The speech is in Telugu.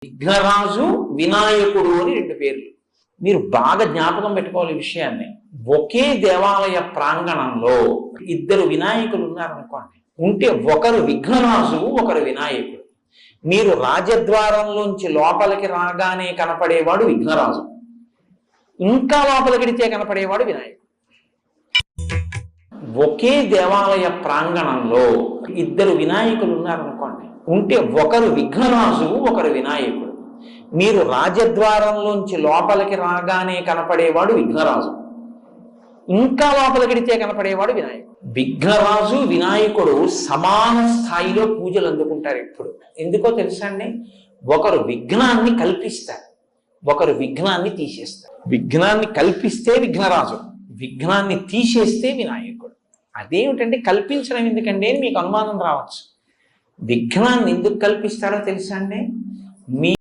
విఘ్నరాజు వినాయకుడు అని రెండు పేర్లు. మీరు బాగా జ్ఞాపకం పెట్టుకోవాలి ఈ విషయాన్ని. ఒకే దేవాలయ ప్రాంగణంలో ఇద్దరు వినాయకులు ఉన్నారనుకోండి, ఉంటే ఒకరు విఘ్నరాజు ఒకరు వినాయకుడు. మీరు రాజద్వారంలోంచి లోపలికి రాగానే కనపడేవాడు విఘ్నరాజు, ఇంకా లోపలికిడితే కనపడేవాడు వినాయకుడు. ఒకే దేవాలయ ప్రాంగణంలో ఇద్దరు వినాయకులు ఉన్నారనుకోండి, ఉంటే ఒకరు విఘ్నరాజు ఒకరు వినాయకుడు. మీరు రాజద్వారంలోంచి లోపలికి రాగానే కనపడేవాడు విఘ్నరాజు, ఇంకా లోపలికిడితే కనపడేవాడు వినాయకుడు. విఘ్నరాజు వినాయకుడు సమాన స్థాయిలో పూజలు అందుకుంటారు ఎప్పుడు. ఎందుకో తెలుసా అండి? ఒకరు విఘ్నాన్ని కల్పిస్తారు, ఒకరు విఘ్నాన్ని తీసేస్తారు. విఘ్నాన్ని కల్పిస్తే విఘ్నరాజు, విఘ్నాన్ని తీసేస్తే వినాయకుడు. అదేమిటంటే కల్పించడం ఎందుకండి అని మీకు అనుమానం రావచ్చు. విఘ్నాన్ని ఎందుకు కల్పిస్తాడో తెలుసా అండి? మీ